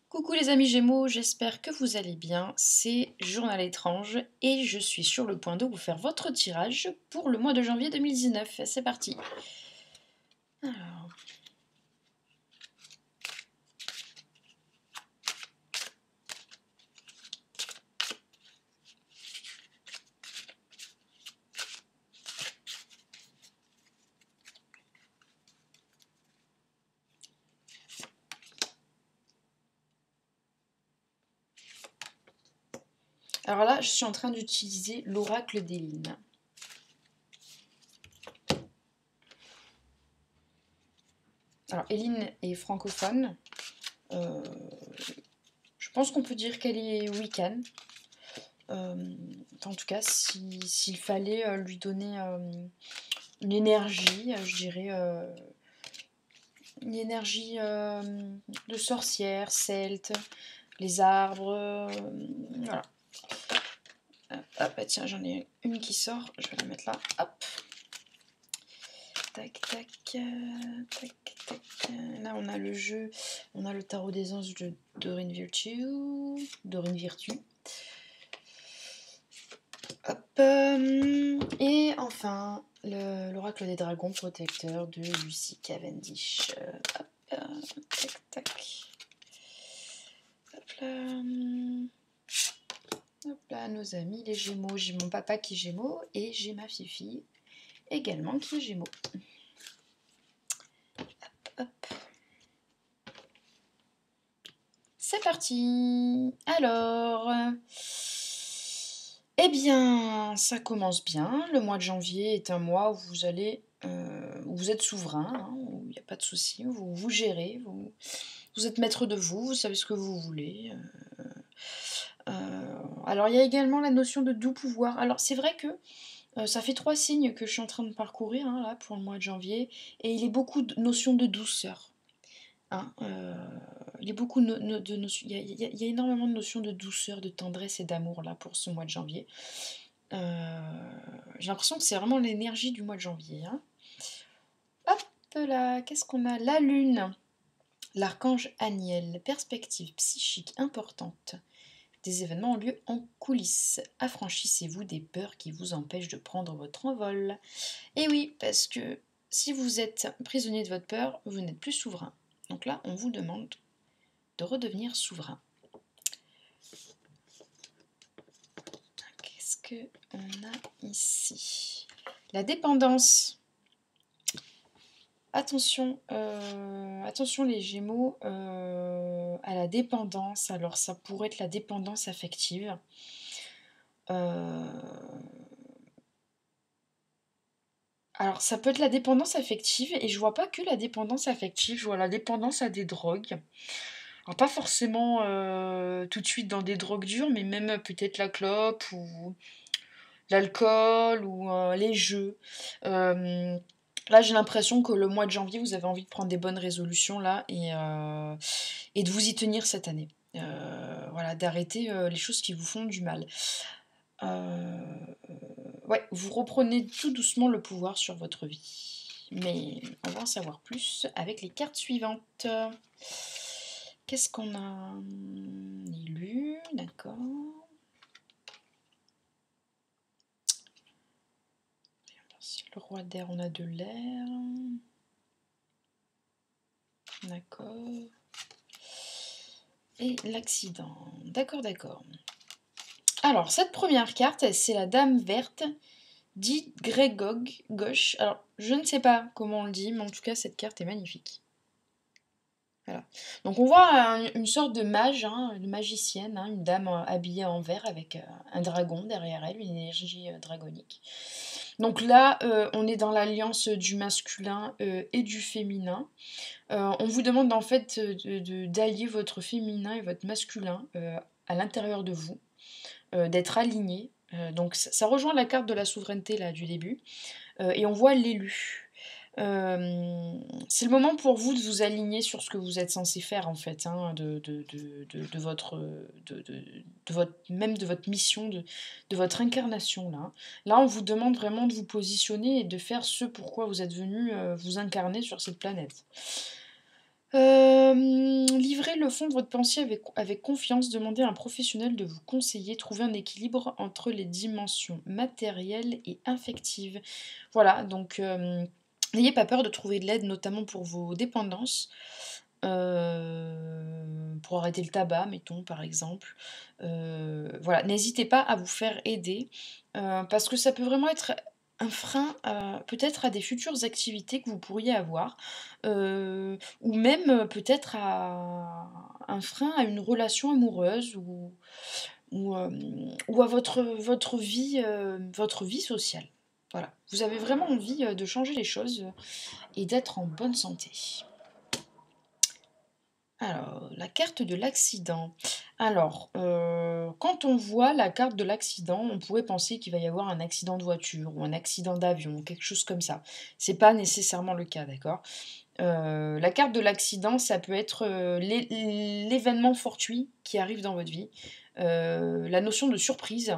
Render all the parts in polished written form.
Coucou les amis Gémeaux, j'espère que vous allez bien. C'est Journal étrange et je suis sur le point de vous faire votre tirage pour le mois de janvier 2019. C'est parti. Alors, là, je suis en train d'utiliser l'oracle d'Éline. Alors, Éline est francophone. Je pense qu'on peut dire qu'elle est Wiccan. En tout cas, s'il fallait lui donner une énergie, je dirais une énergie de sorcière, celte, les arbres, voilà. Hop, bah tiens, j'en ai une qui sort, je vais la mettre là, hop. Tac, tac, tac, tac. Là, on a le jeu, on a le tarot des anges de Dorine Virtue. Hop, et enfin, l'oracle des dragons protecteurs de Lucy Cavendish. Hop, tac, tac. Hop là. Hop là, nos amis les Gémeaux. J'ai mon papa qui est Gémeaux et j'ai ma fifi également qui est Gémeaux. Hop, hop. C'est parti. Alors, eh bien, ça commence bien. Le mois de janvier est un mois où vous allez, où vous êtes souverain, hein, où il n'y a pas de souci, où vous gérez, vous êtes maître de vous savez ce que vous voulez. Alors, il y a également la notion de doux pouvoir. Alors, c'est vrai que ça fait 3 signes que je suis en train de parcourir hein, là, pour le mois de janvier, et il y a beaucoup de notions de douceur. Hein, il y a beaucoup de notions, il y a énormément de notions de douceur, de tendresse et d'amour là pour ce mois de janvier. J'ai l'impression que c'est vraiment l'énergie du mois de janvier. Hein. Hop là, qu'est-ce qu'on a? La lune, l'archange Aniel, perspective psychique importante. Des événements ont lieu en coulisses. Affranchissez-vous des peurs qui vous empêchent de prendre votre envol. Et oui, parce que si vous êtes prisonnier de votre peur, vous n'êtes plus souverain. Donc là, on vous demande de redevenir souverain. Qu'est-ce qu'on a ici? La dépendance. Attention, attention les Gémeaux à la dépendance. Alors ça pourrait être la dépendance affective. Alors ça peut être la dépendance affective et je vois pas que la dépendance affective, je vois la dépendance à des drogues. Alors pas forcément tout de suite dans des drogues dures, mais même peut-être la clope ou l'alcool ou les jeux. Là j'ai l'impression que le mois de janvier vous avez envie de prendre des bonnes résolutions là et de vous y tenir cette année. Voilà, d'arrêter les choses qui vous font du mal. Ouais, vous reprenez tout doucement le pouvoir sur votre vie. Mais on va en savoir plus avec les cartes suivantes. Qu'est-ce qu'on a élu? D'accord. Le roi d'air, on a de l'air. D'accord. Et l'accident. D'accord, d'accord. Alors, cette première carte, c'est la dame verte, dit Grégog gauche. Alors, je ne sais pas comment on le dit, mais en tout cas, cette carte est magnifique. Voilà. Donc on voit une sorte de mage, hein, une magicienne, hein, une dame habillée en vert avec un dragon derrière elle, une énergie dragonique. Donc là, on est dans l'alliance du masculin et du féminin. On vous demande en fait d'allier votre féminin et votre masculin à l'intérieur de vous, d'être alignés. Donc ça rejoint la carte de la souveraineté là du début. Et on voit l'élu. C'est le moment pour vous de vous aligner sur ce que vous êtes censé faire en fait, hein, même de votre mission, de votre incarnation là. Là, on vous demande vraiment de vous positionner et de faire ce pourquoi vous êtes venu vous incarner sur cette planète. Livrez le le fond de votre pensée avec confiance, demandez à un professionnel de vous conseiller, trouver un équilibre entre les dimensions matérielles et affectives. Voilà, donc n'ayez pas peur de trouver de l'aide, notamment pour vos dépendances. Pour arrêter le tabac, mettons, par exemple. Voilà, n'hésitez pas à vous faire aider, parce que ça peut vraiment être un frein peut-être à des futures activités que vous pourriez avoir, ou même peut-être à un frein à une relation amoureuse ou à votre vie sociale. Voilà, vous avez vraiment envie de changer les choses et d'être en bonne santé. Alors, la carte de l'accident. Alors, quand on voit la carte de l'accident, on pourrait penser qu'il va y avoir un accident de voiture ou un accident d'avion, quelque chose comme ça. C'est pas nécessairement le cas, d'accord? La carte de l'accident, ça peut être, l'événement fortuit qui arrive dans votre vie, la notion de surprise,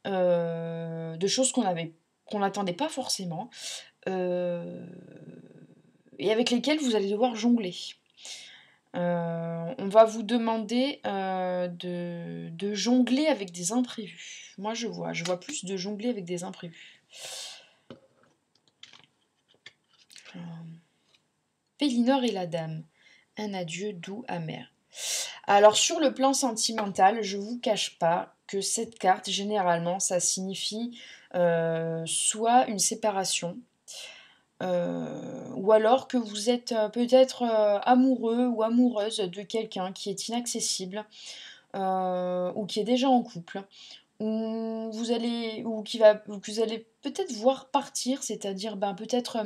de choses qu'on n'attendait pas forcément, heu et avec lesquelles vous allez devoir jongler. On va vous demander, de jongler avec des imprévus. Moi, je vois plus de jongler avec des imprévus. Hem, Pélinore et la dame, un adieu doux, amer. Alors sur le plan sentimental, je vous cache pas que cette carte, généralement, ça signifie, soit une séparation, ou alors que vous êtes, peut-être, amoureux ou amoureuse de quelqu'un qui est inaccessible, ou qui est déjà en couple, ou que vous allez peut-être voir partir, c'est-à-dire, ben, peut-être,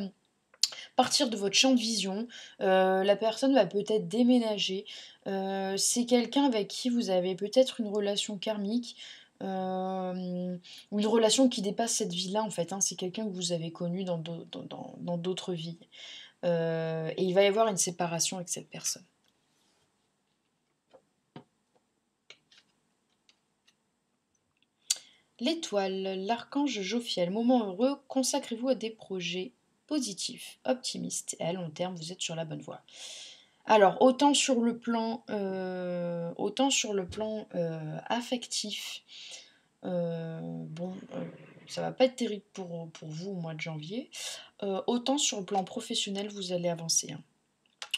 partir de votre champ de vision. La personne va peut-être déménager. C'est quelqu'un avec qui vous avez peut-être une relation karmique, ou une relation qui dépasse cette vie-là, en fait, hein. C'est quelqu'un que vous avez connu dans d'autres vies. Et il va y avoir une séparation avec cette personne. L'étoile, l'archange Jophiel, moment heureux, consacrez-vous à des projets positifs, optimistes, et à long terme, vous êtes sur la bonne voie. Alors, autant sur le plan affectif, bon, ça va pas être terrible pour vous au mois de janvier. Autant sur le plan professionnel, vous allez avancer,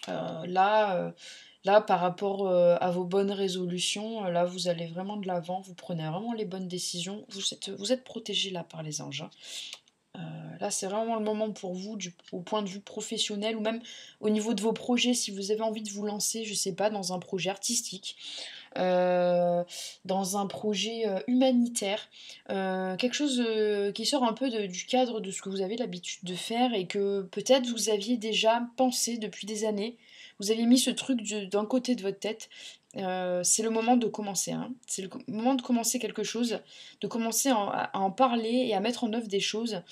hein. Là, par rapport, à vos bonnes résolutions, là, vous allez vraiment de l'avant, vous prenez vraiment les bonnes décisions. Vous êtes protégés là par les anges, hein. Là, c'est vraiment le moment pour vous au point de vue professionnel ou même au niveau de vos projets, si vous avez envie de vous lancer, je sais pas, dans un projet artistique, heu, dans un projet, humanitaire, quelque chose, qui sort un peu du cadre de ce que vous avez l'habitude de faire et que peut-être vous aviez déjà pensé depuis des années. Vous aviez mis ce truc d'un côté de votre tête. C'est le moment de commencer, hein. C'est le moment de commencer quelque chose, de commencer à en parler et à mettre en œuvre des choses,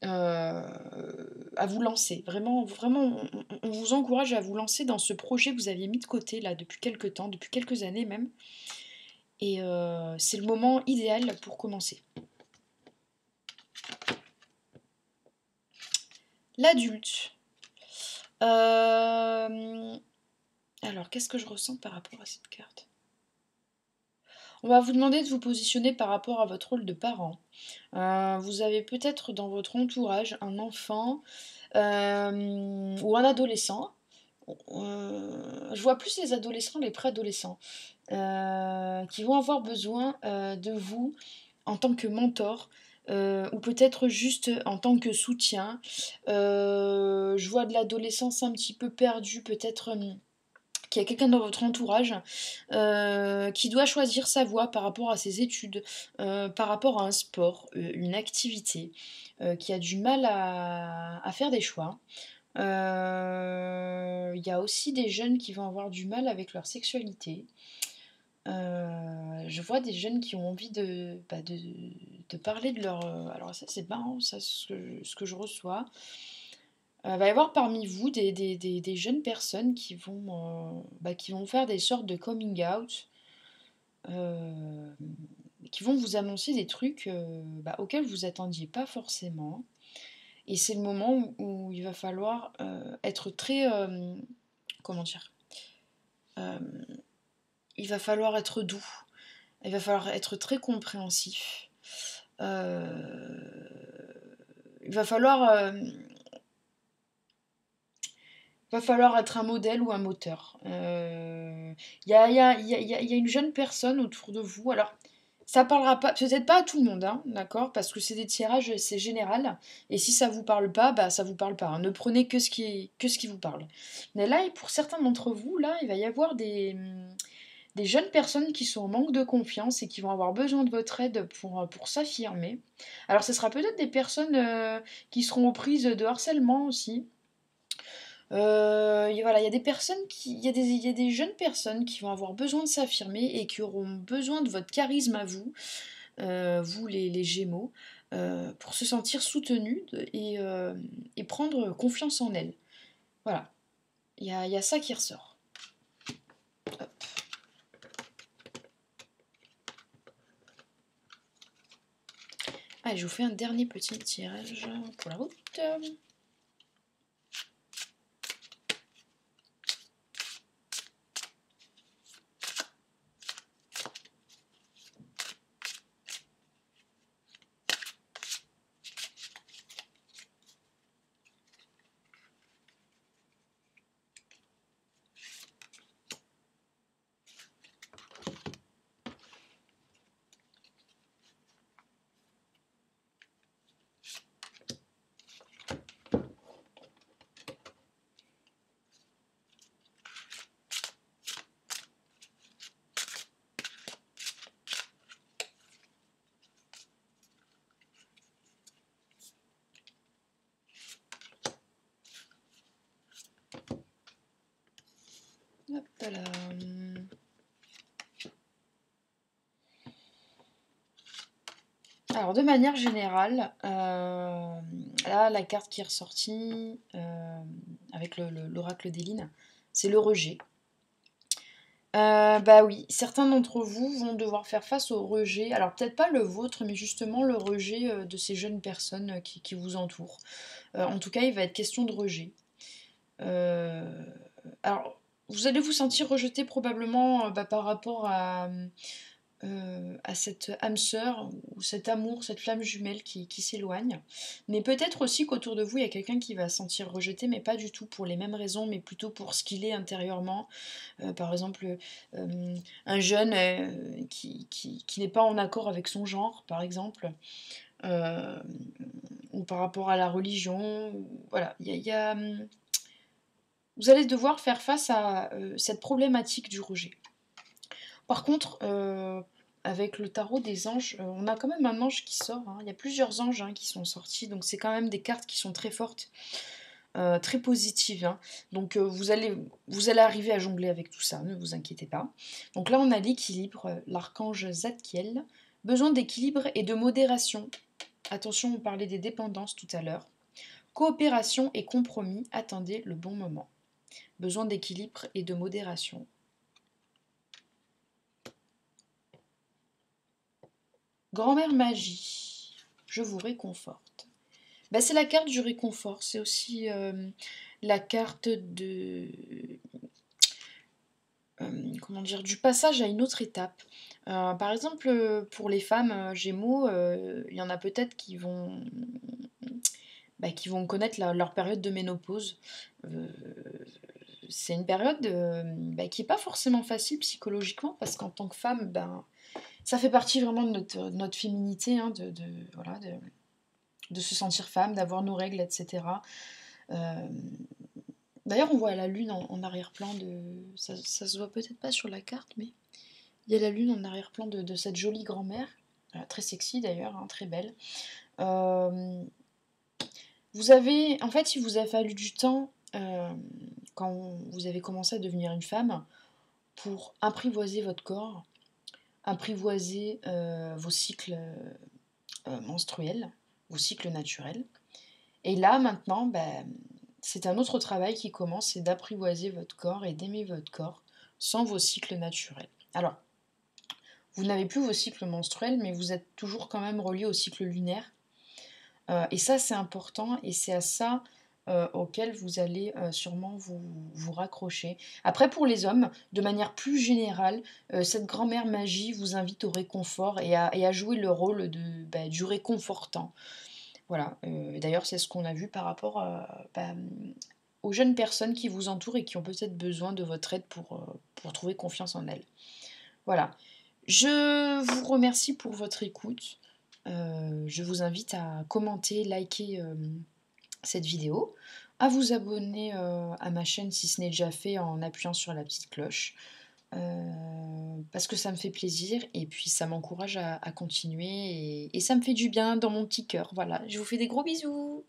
à vous lancer. Vraiment vraiment, on vous encourage à vous lancer dans ce projet que vous aviez mis de côté là depuis quelque temps, depuis quelques années même, et c'est le moment idéal pour commencer. L'adulte. Hem, alors qu'est-ce que je ressens par rapport à cette carte? On va vous demander de vous positionner par rapport à votre rôle de parent. Vous avez peut-être dans votre entourage un enfant, ou un adolescent. Je vois plus les adolescents, les préadolescents, qui vont avoir besoin, de vous en tant que mentor, ou peut-être juste en tant que soutien. Je vois de l'adolescence un petit peu perdue, peut-être, qu'il y a quelqu'un dans votre entourage, qui doit choisir sa voie par rapport à ses études, par rapport à un sport, une activité, qui a du mal à faire des choix. Il y a aussi des jeunes qui vont avoir du mal avec leur sexualité. Je vois des jeunes qui ont envie de parler de leur, alors ça c'est marrant, ça ce que je reçois. Va y avoir parmi vous des jeunes personnes qui vont faire des sortes de coming out, hem, qui vont vous annoncer des trucs, auxquels vous attendiez pas forcément, et c'est le moment où il va falloir, être très, comment dire? il va falloir être doux, il va falloir être très compréhensif. Il va falloir être un modèle ou un moteur. Il y a une jeune personne autour de vous. Alors, ça parlera pas, peut-être pas à tout le monde, hein, d'accord? Parce que c'est des tirages, c'est général. Et si ça vous parle pas, bah ça vous parle pas, hein. Ne prenez que ce qui vous parle. Mais là, et pour certains d'entre vous, là, il va y avoir des jeunes personnes qui sont en manque de confiance et qui vont avoir besoin de votre aide pour s'affirmer. Alors, ce sera peut-être des personnes qui seront aux prises de harcèlement aussi. Voilà, il y a des personnes il y a des jeunes personnes qui vont avoir besoin de s'affirmer et qui auront besoin de votre charisme à vous, vous les Gémeaux, pour se sentir soutenues et prendre confiance en elles. Voilà, il y a ça qui ressort. Hop. Allez, je vous fais un dernier petit tirage pour la route. Hop là. Alors, de manière générale, là, la carte qui est ressortie avec l'oracle d'Éline, c'est le rejet. Bah oui, certains d'entre vous vont devoir faire face au rejet. Alors, peut-être pas le vôtre, mais justement le rejet de ces jeunes personnes qui vous entourent. En tout cas, il va être question de rejet. Alors, vous allez vous sentir rejeté probablement par rapport à cette âme sœur ou cet amour, cette flamme jumelle qui s'éloigne. Mais peut-être aussi qu'autour de vous, il y a quelqu'un qui va se sentir rejeté, mais pas du tout pour les mêmes raisons, mais plutôt pour ce qu'il est intérieurement. Par exemple, un jeune qui n'est pas en accord avec son genre, par exemple. Euh, ou par rapport à la religion. Voilà, vous allez devoir faire face à cette problématique du rejet. Par contre, avec le tarot des anges, on a quand même un ange qui sort, hein. Il y a plusieurs anges qui sont sortis, donc c'est quand même des cartes qui sont très fortes, très positives, hein. Donc vous allez arriver à jongler avec tout ça, ne vous inquiétez pas. Donc là, on a l'équilibre, l'archange Zadkiel, besoin d'équilibre et de modération. Attention, on parlait des dépendances tout à l'heure. Coopération et compromis, attendez le bon moment. Besoin d'équilibre et de modération. Grand-mère magie, je vous réconforte. Bah, c'est la carte du réconfort, c'est aussi la carte de comment dire, du passage à une autre étape. Par exemple, pour les femmes Gémeaux, il y en a peut-être qui vont connaître leur période de ménopause. Euh, c'est une période qui n'est pas forcément facile psychologiquement parce qu'en tant que femme, ça fait partie vraiment de notre féminité, hein, voilà, de se sentir femme, d'avoir nos règles, etc. Euh, D'ailleurs, on voit la lune en arrière-plan ça se voit peut-être pas sur la carte, mais il y a la lune en arrière-plan de cette jolie grand-mère, très sexy d'ailleurs, hein, très belle. Euh, en fait, il vous a fallu du temps quand vous avez commencé à devenir une femme pour apprivoiser votre corps, apprivoiser vos cycles menstruels, vos cycles naturels. Et là, maintenant, c'est un autre travail qui commence, c'est d'apprivoiser votre corps et d'aimer votre corps sans vos cycles naturels. Alors, vous n'avez plus vos cycles menstruels, mais vous êtes toujours quand même relié au cycle lunaire. Et ça, c'est important, et c'est à ça auquel vous allez sûrement vous raccrocher. Après, pour les hommes, de manière plus générale, cette grand-mère magie vous invite au réconfort et à jouer le rôle du réconfortant. Voilà, d'ailleurs, c'est ce qu'on a vu par rapport aux jeunes personnes qui vous entourent et qui ont peut-être besoin de votre aide pour trouver confiance en elles. Voilà. Je vous remercie pour votre écoute. Je vous invite à commenter, liker, cette vidéo, à vous abonner, à ma chaîne si ce n'est déjà fait en appuyant sur la petite cloche, parce que ça me fait plaisir et puis ça m'encourage à continuer et ça me fait du bien dans mon petit cœur. Voilà, je vous fais des gros bisous.